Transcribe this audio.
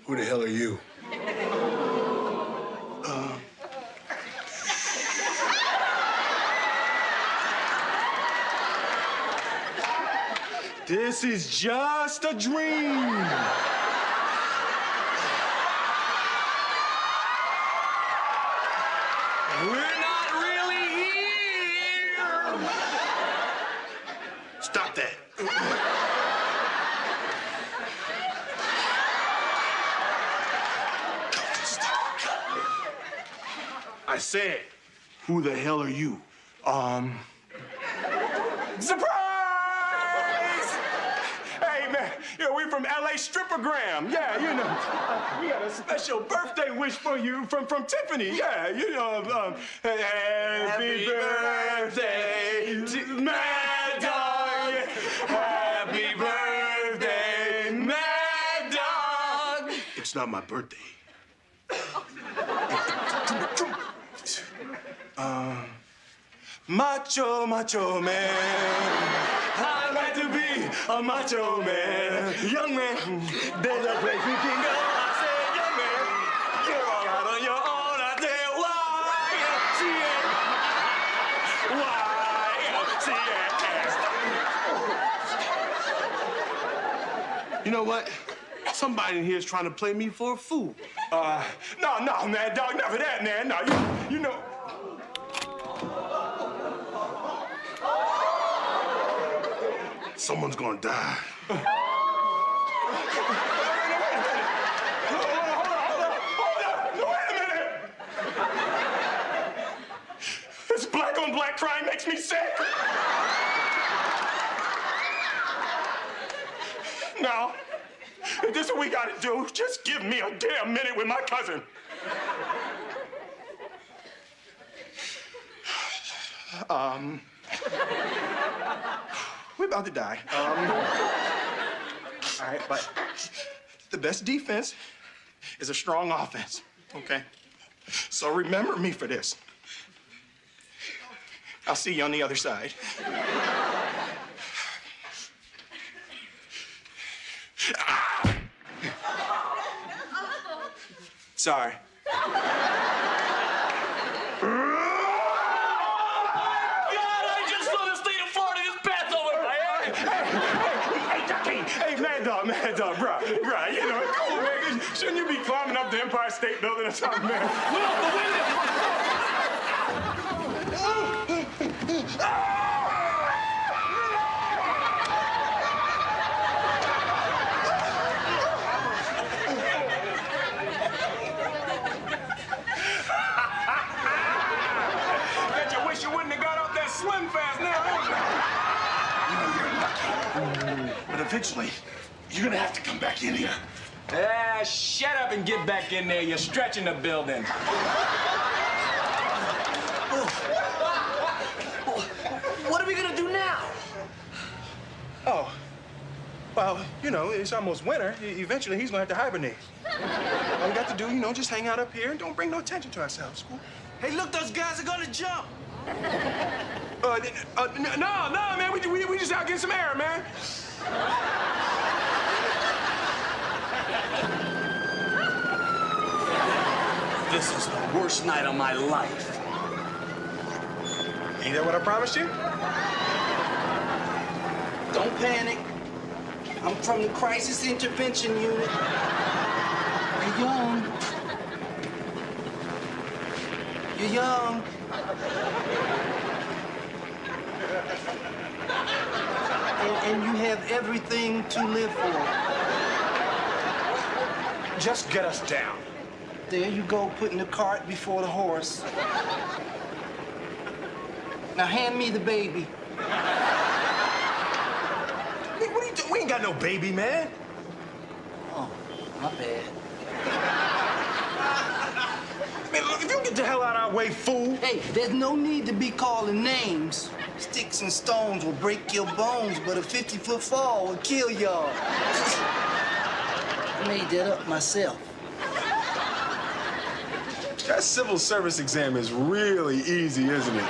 Who the hell are you? This is just a dream. We're not really here. Stop that. I said, who the hell are you? Surprise! Hey, man, we from LA Strippergram. Yeah, we got a special birthday wish for you from Tiffany. Yeah, happy birthday to Mad Dog. Happy birthday, Mad Dog. It's not my birthday. Macho man. I'd like to be a macho man. Young man, there's a place we can go. I said, young man, you're all out on your own. I said, YMCA. You know what? Somebody in here is trying to play me for a fool. No, man, dog, never that, man. No, you know. Someone's gonna die. Hold on. Wait a minute. This black on black crime makes me sick. Now, if this is what we gotta do, just give me a damn minute with my cousin. We're about to die. All right, but the best defense is a strong offense, okay? So remember me for this. I'll see you on the other side. Sorry. Hey, Mad Dog, bro, come on, man. Shouldn't you be climbing up the Empire State Building or something, man? Well, the window. Bet you wish you wouldn't have got off that slim fast now. But eventually, you're gonna have to come back in here. Shut up and get back in there. You're stretching the building. What are we gonna do now? Oh, well, it's almost winter. Eventually, he's gonna have to hibernate. All we got to do, just hang out up here and don't bring no attention to ourselves. Cool? Hey, look, those guys are gonna jump. No, man, we just out getting some air, man. This is the worst night of my life. Ain't that what I promised you? Don't panic. I'm from the Crisis Intervention Unit. You're young. You're young. And you have everything to live for. Just get us down. There you go, putting the cart before the horse. Now hand me the baby. Hey, what are you doing? We ain't got no baby, man. Oh, my bad. Man, look, if you don't get the hell out of our way, fool. Hey, there's no need to be calling names. Sticks and stones will break your bones, but a 50-foot fall will kill y'all. I made that up myself. That civil service exam is really easy, isn't it?